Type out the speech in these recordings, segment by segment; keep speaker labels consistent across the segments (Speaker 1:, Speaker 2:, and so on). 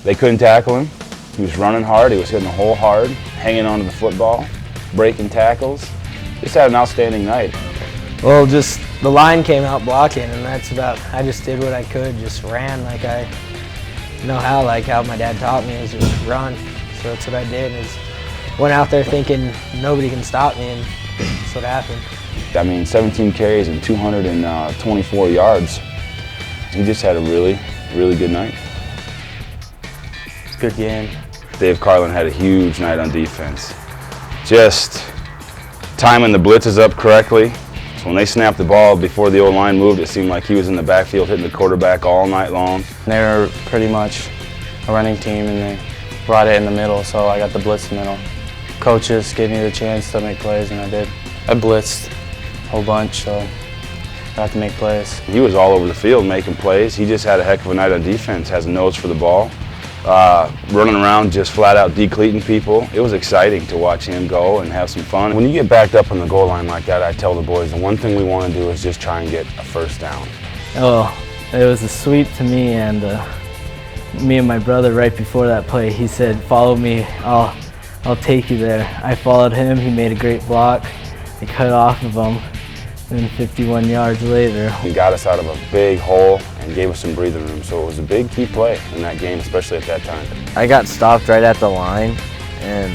Speaker 1: They couldn't tackle him. He was running hard, he was hitting the hole hard, hanging onto the football, breaking tackles. Just had an outstanding night.
Speaker 2: Well, just the line came out blocking, and I just did what I could, just ran like I know how, like how my dad taught me, is just run. So that's what I did, is went out there thinking nobody can stop me, and that's what happened.
Speaker 1: I mean, 17 carries and 224 yards. He just had a really, really good night.
Speaker 2: It's a good game.
Speaker 1: Dave Carlin had a huge night on defense. Just timing the blitzes up correctly. So when they snapped the ball before the O-line moved, it seemed like he was in the backfield hitting the quarterback all night long.
Speaker 3: They were pretty much a running team, and they brought it in the middle, so I got the blitz in the middle. Coaches gave me the chance to make plays, and I did. I blitzed a whole bunch, so I got to make plays.
Speaker 1: He was all over the field making plays. He just had a heck of a night on defense, has a nose for the ball. Running around just flat out decleating people. It was exciting to watch him go and have some fun. When you get backed up on the goal line like that, I tell the boys the one thing we want to do is just try and get a first down.
Speaker 4: Oh, it was a sweep to me, and me and my brother right before that play, he said, "Follow me, I'll take you there." I followed him, he made a great block. He cut off of him, and then 51 yards later.
Speaker 1: He got us out of a big hole and gave us some breathing room, so it was a big key play in that game, especially at that time.
Speaker 5: I got stopped right at the line, and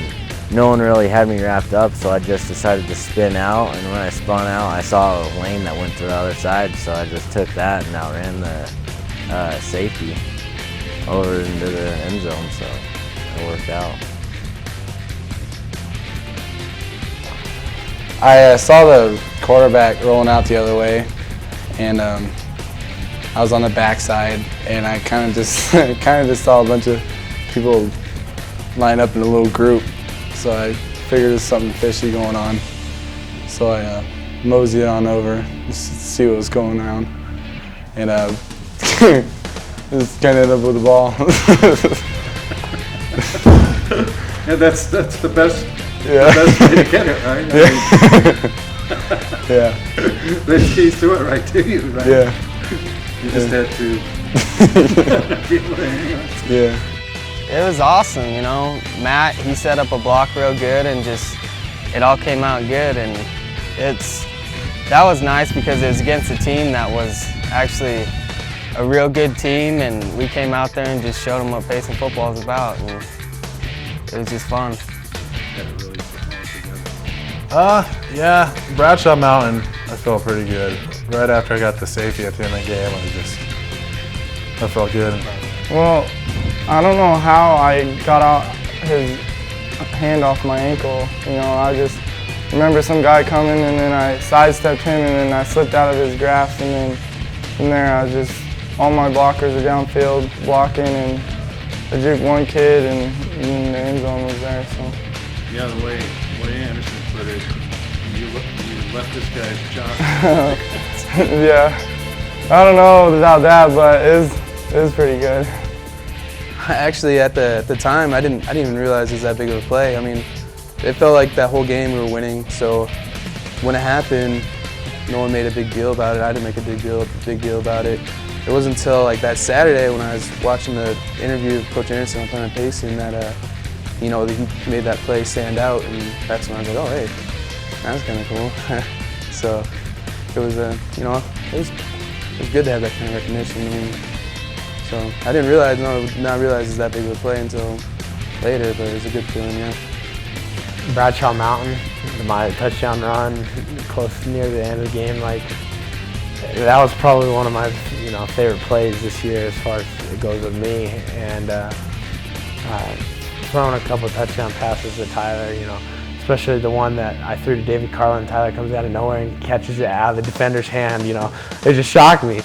Speaker 5: no one really had me wrapped up, so I just decided to spin out, and when I spun out, I saw a lane that went to the other side, so I just took that and outran the safety over into the end zone, so it worked out.
Speaker 6: I saw the quarterback rolling out the other way, and I was on the backside, and I kind of just saw a bunch of people line up in a little group. So I figured there's something fishy going on. So I moseyed on over just to see what was going on, and just kind of ended up with the ball.
Speaker 7: Yeah, that's the best.
Speaker 6: Yeah.
Speaker 7: The best way to get it, right?
Speaker 6: Yeah.
Speaker 7: There's keys to it, right, to you, right?
Speaker 6: Yeah.
Speaker 7: You just had to.
Speaker 6: Yeah.
Speaker 2: It was awesome, you know. Matt, he set up a block real good, and just it all came out good, and that was nice because it was against a team that was actually a real good team, and we came out there and just showed them what Payson football is about, and it was just fun.
Speaker 8: Yeah, Bradshaw Mountain, I felt pretty good. Right after I got the safety at the end of the game, I felt good.
Speaker 3: Well, I don't know how I got out his hand off my ankle. You know, I just remember some guy coming, and then I sidestepped him, and then I slipped out of his grasp, and then from there I was just, all my blockers were downfield blocking, and I juked one kid, and the end zone was there. So.
Speaker 7: Yeah, the way Anderson put it, you left this guy's job.
Speaker 3: Yeah, I don't know about that, but it was pretty good.
Speaker 9: Actually, at the time, I didn't even realize it was that big of a play. I mean, it felt like that whole game we were winning. So when it happened, no one made a big deal about it. I didn't make a big deal about it. It wasn't until like that Saturday when I was watching the interview of Coach Anderson on playing Payson that you know, he made that play stand out, and that's when I was like, oh hey, that's kind of cool. So it was you know, it was good to have that kind of recognition. I mean, so I didn't realize, not realize it's that big of a play until later, but it was a good feeling, yeah.
Speaker 2: Bradshaw Mountain, my touchdown run, close near the end of the game, like that was probably one of my favorite plays this year as far as it goes with me, and throwing a couple touchdown passes to Tyler, you know, especially the one that I threw to David Carlin. Tyler comes out of nowhere and catches it out of the defender's hand, you know. It just shocked me.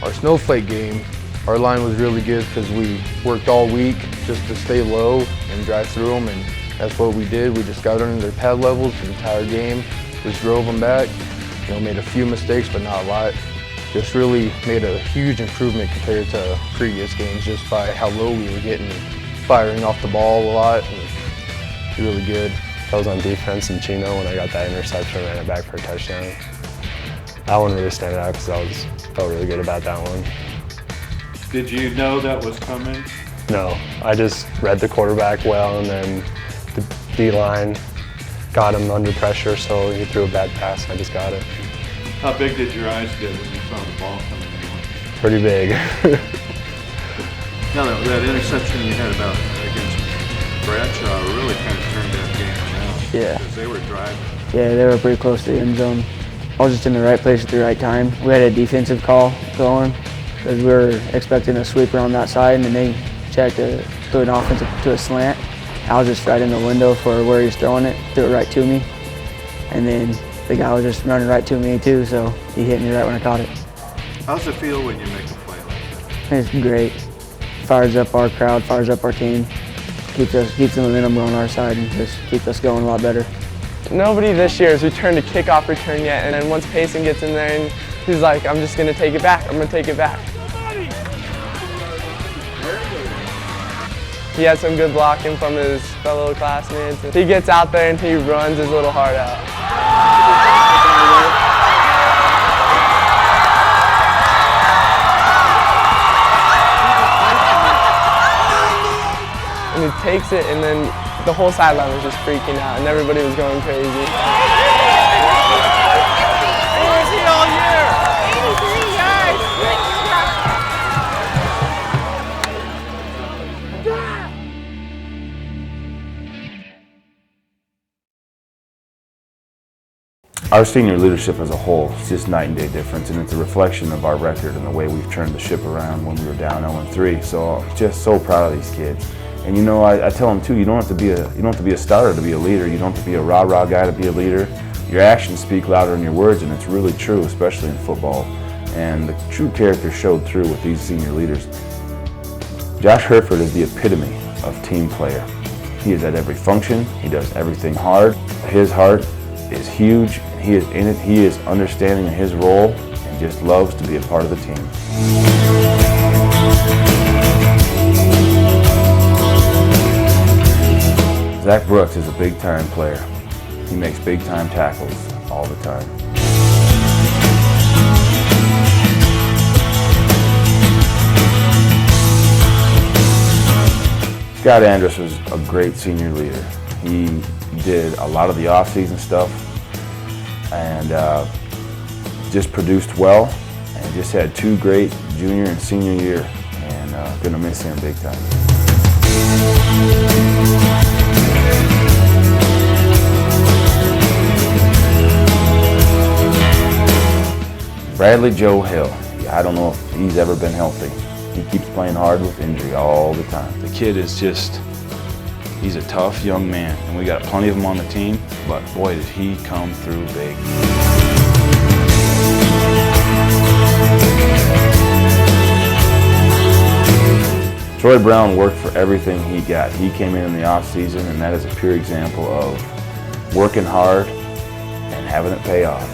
Speaker 10: Our snowflake game, our line was really good because we worked all week just to stay low and drive through them, and that's what we did. We just got under their pad levels the entire game, just drove them back. You know, made a few mistakes, but not a lot. Just really made a huge improvement compared to previous games just by how low we were getting, firing off the ball a lot, and really good.
Speaker 11: I was on defense in Chino when I got that interception, ran it back for a touchdown. That one really standing out because felt really good about that one.
Speaker 7: Did you know that was coming?
Speaker 11: No, I just read the quarterback well, and then the D-line got him under pressure, so he threw a bad pass. I just got it.
Speaker 7: How big did your eyes get when you saw the ball coming in?
Speaker 11: Pretty big.
Speaker 7: Now that interception you had about against Bradshaw really kind of turned that game around.
Speaker 12: Yeah.
Speaker 7: Because they were driving.
Speaker 12: Yeah, they were pretty close to the end zone. I was just in the right place at the right time. We had a defensive call going because we were expecting a sweep around that side, and then they checked to throw an offensive to a slant. I was just right in the window for where he was throwing it, threw it right to me. And then the guy was just running right to me too, so he hit me right when I caught it.
Speaker 7: How's it feel when you make a play like that?
Speaker 12: It's great. Fires up our crowd, fires up our team, keeps the momentum on our side, and just keeps us going a lot better.
Speaker 2: Nobody this year has returned a kickoff return yet, and then once Payson gets in there and he's like, I'm just gonna take it back, I'm gonna take it back. He had some good blocking from his fellow classmates. He gets out there and he runs his little heart out. And he takes it, and then the whole sideline was just freaking out, and everybody was going crazy.
Speaker 13: Where was he all year? 83 yards.
Speaker 1: Our senior leadership as a whole is just night and day difference, and it's a reflection of our record and the way we've turned the ship around when we were down 0-3. So I'm just so proud of these kids. And you know, I tell them too, you don't have to be a starter to be a leader. You don't have to be a rah-rah guy to be a leader. Your actions speak louder than your words, and it's really true, especially in football. And the true character showed through with these senior leaders. Josh Herford is the epitome of team player. He is at every function. He does everything hard. His heart is huge. He is in it. He is understanding of his role and just loves to be a part of the team. Zach Brooks is a big-time player. He makes big-time tackles all the time. Scott Andrus was a great senior leader. He did a lot of the off-season stuff and just produced well, and just had 2 great junior and senior year, and gonna miss him big time. Bradley Joe Hill. I don't know if he's ever been healthy. He keeps playing hard with injury all the time. The kid is just, he's a tough young man, and we got plenty of them on the team, but boy, did he come through big. Troy Brown worked for everything he got. He came in the off season, and that is a pure example of working hard and having it pay off.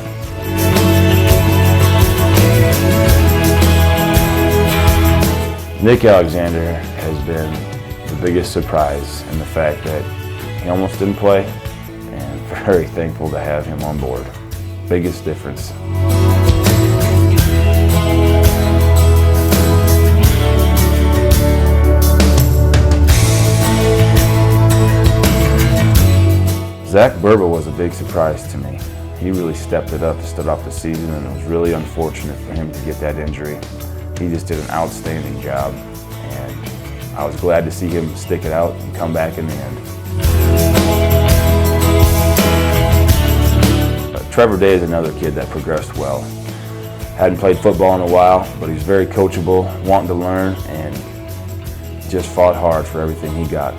Speaker 1: Nick Alexander has been the biggest surprise in the fact that he almost didn't play, and very thankful to have him on board. Biggest difference. Zach Burba was a big surprise to me. He really stepped it up to start off the season, and it was really unfortunate for him to get that injury. He just did an outstanding job, and I was glad to see him stick it out and come back in the end. Trevor Day is another kid that progressed well. Hadn't played football in a while, but he's very coachable, wanting to learn, and just fought hard for everything he got.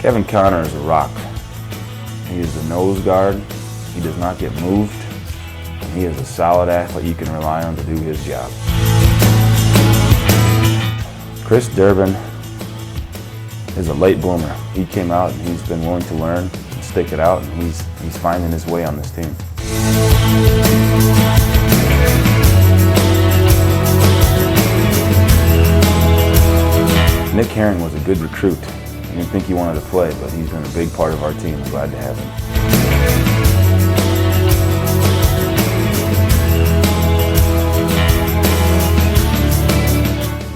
Speaker 1: Kevin Connor is a rock. He is a nose guard. He does not get moved. And he is a solid athlete you can rely on to do his job. Chris Durbin is a late bloomer. He came out and he's been willing to learn and stick it out, and he's finding his way on this team. Nick Herring was a good recruit. I didn't think he wanted to play, but he's been a big part of our team. I'm glad to have him.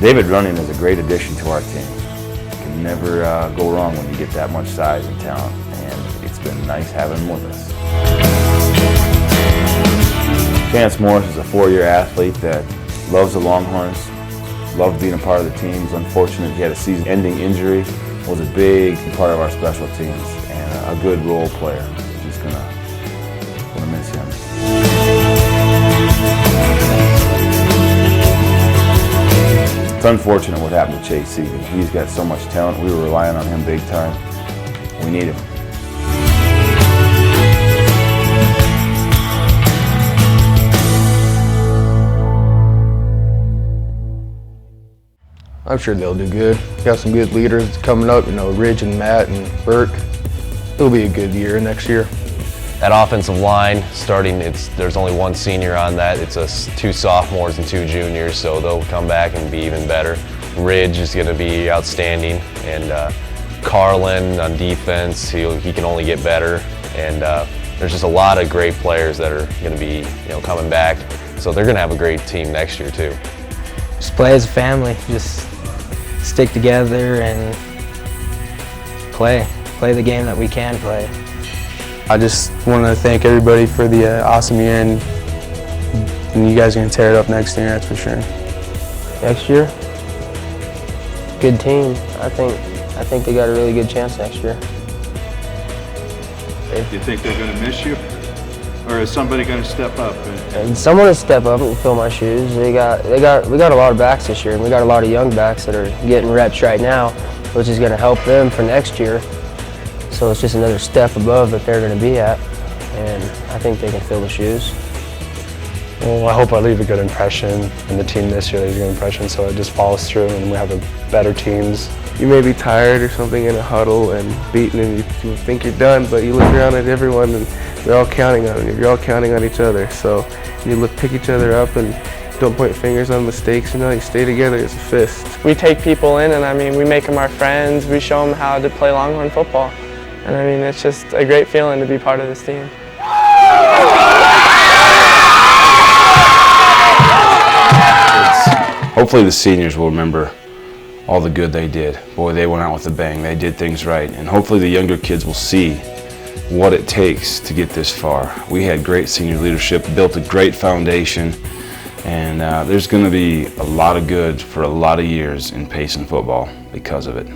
Speaker 14: David Running is a great addition to our team. You can never go wrong when you get that much size and talent, and it's been nice having him with us. Chance Morris is a 4-year athlete that loves the Longhorns, loved being a part of the team. He's unfortunate he had a season-ending injury, was a big part of our special teams, and a good role player. Just gonna miss him. It's unfortunate what happened to Chase Seaton. He's got so much talent. We were relying on him big time. We need him.
Speaker 10: I'm sure they'll do good. Got some good leaders coming up, Ridge and Matt and Burke. It'll be a good year next year.
Speaker 15: That offensive line, there's only one senior on that. It's 2 sophomores and 2 juniors, so they'll come back and be even better. Ridge is going to be outstanding, and Carlin on defense, he can only get better. And there's just a lot of great players that are going to be coming back, so they're going to have a great team next year too.
Speaker 2: Just play as a family, just stick together and play the game that we can play.
Speaker 9: I just want to thank everybody for the awesome year, and you guys are going to tear it up next year, that's for sure.
Speaker 12: Next year, good team. I think they got a really good chance next year.
Speaker 7: Do you think they're going to miss you? Or is somebody going to step up?
Speaker 12: And someone to step up and fill my shoes. We got a lot of backs this year, and we got a lot of young backs that are getting reps right now, which is going to help them for next year. So it's just another step above that they're going to be at, and I think they can fill the shoes.
Speaker 11: Well, I hope I leave a good impression, and the team this year leaves a good impression, so it just follows through and we have better teams.
Speaker 16: You may be tired or something in a huddle and beaten, and you think you're done, but you look around at everyone and they're all counting on you. You're all counting on each other. So you pick each other up and don't point fingers on mistakes. You stay together as a fist.
Speaker 3: We take people in, and we make them our friends. We show them how to play Longhorn football. And it's just a great feeling to be part of this team.
Speaker 1: Hopefully the seniors will remember all the good they did. Boy, they went out with a bang. They did things right. And hopefully the younger kids will see what it takes to get this far. We had great senior leadership, built a great foundation, and there's going to be a lot of good for a lot of years in Payson football because of it.